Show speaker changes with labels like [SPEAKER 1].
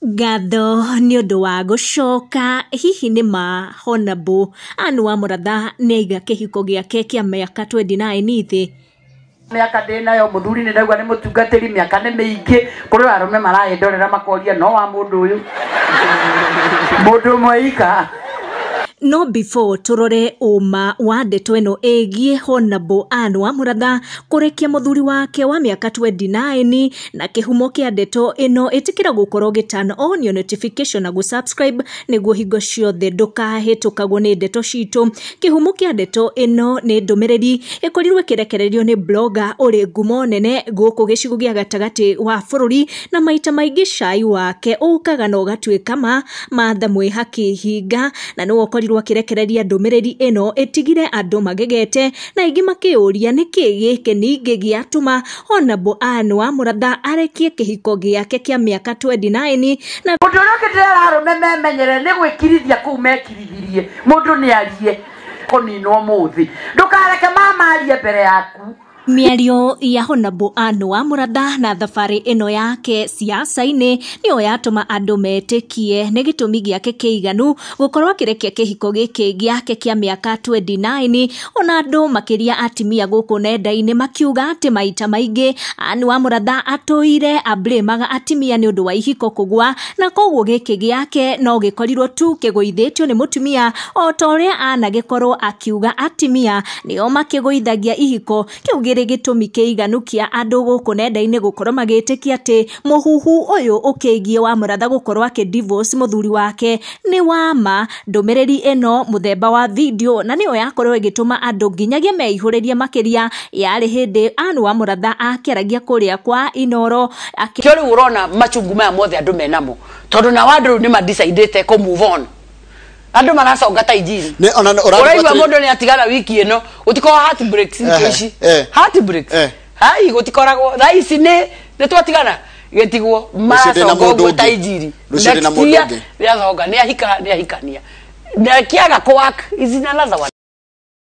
[SPEAKER 1] Ngatho nĩ ũndũ wa gũcoka. Hihi nĩ ma Honorable Anne wa Mũratha nĩaiga kĩhiko gĩake kĩa mĩaka 29 thĩ?
[SPEAKER 2] Mĩaka ndĩnayo mũthuri nĩ ndauga nĩ mũtungatĩri, mĩaka nĩ mĩingĩ, kũrĩ arũme marahĩndorera makoria no wa mũndũ ũyũ mũndũ mwaika.
[SPEAKER 1] No before turore uma wa ndeto ĩno ĩgiĩ Honorable Anne wa Mũratha kũrekia mũthuri wake wa mĩaka 29 na kĩhumo kĩa ndeto ĩno ĩtĩkĩra gũkorwo turn on your notification na gũsubscribe nĩguo hingo ciothe ndũkahĩtũkagwo nĩ ndeto citũ. Kĩhumo kĩa ndeto ĩno nĩ ndũmĩrĩri ĩkorirwo ĩkĩrekererio nĩ blogger ũrĩ ngumo nene gũkũ gĩcigo gĩa gatagatĩ wa bũrũri, na maita maingĩ cai wake ũkaga na ũgatuĩka matha mwĩha kĩhinga, na nĩwe ũkorirwo akirekereria ndũmĩrĩri ĩno ĩtigire andũ magegete na aingĩ makĩũria nĩkĩ gĩkĩ ningĩ gĩatũma Honorable Anne wa Mũratha arekie kĩhiko gĩake kĩa mĩaka 29 na
[SPEAKER 2] mũndũ ũrĩa ũkĩndĩra arũme memenyere nĩ gwĩkirithia kũu mekirithirie mũndũ nĩ arie kũninwo mũthĩ, ndũkareke mamarie mbere yaku.
[SPEAKER 1] Mĩario ya Honorable Anne wa Mũratha na thabarĩ ĩno yake siasa-inĩ nĩyo yatũma andũ metĩkie nĩ gĩtũmi gĩake kĩiganu gũkorwo akĩrekia kĩhiko gĩkĩ gĩake kĩa mĩaka 29, ona andũ makĩria atimia gũkũ nenda-inĩ makiuga atĩ maita maingĩ Anne wa Mũratha atũire ablamaga atimia nĩ ũndũ wa ihiko kũgwa, na koguo gĩkĩ gĩake no gĩkorirwo tu kĩgũithĩtio nĩ mũtumia, o ta ũrĩa anagĩkorwo akiuga atimia nĩo makĩgũithagia ihiko. Kĩu gĩrĩ gĩtũmi kĩiganu kĩa andũ gũkũ nenda-inĩ gũkorwo magĩtĩkia atĩ mũhuhu ũyũ ũkĩgiĩ wa Mũratha gũkorwo akĩ-divorce mũthuri wake nĩ wa ma. Ndũmĩrĩri ĩno mũthemba wa video na nĩyo yakorwo ĩgĩtũma andũ nginyagia meihũrĩrie makĩria yarĩ hĩndĩ Anne wa Mũratha akĩaragia kũrĩa kwa Inoro.
[SPEAKER 2] Kĩo rĩu ũrona machungu maya mothe andũ menamo tondũ na andũ nĩ ma-decidete kũ move on. Andũ maraconga ta injiri. Ũraigua mũndũ nĩ atigana wiki ĩno gũtikorwo heartbreaks ici. Heartbreaks. Hai gũtikoragwo thaa ici nĩ twatigana gĩtigwo maraconga ũguo ta injiri. Next year nĩ aconga nĩ ahikania. Na kiaga kũwak is another one.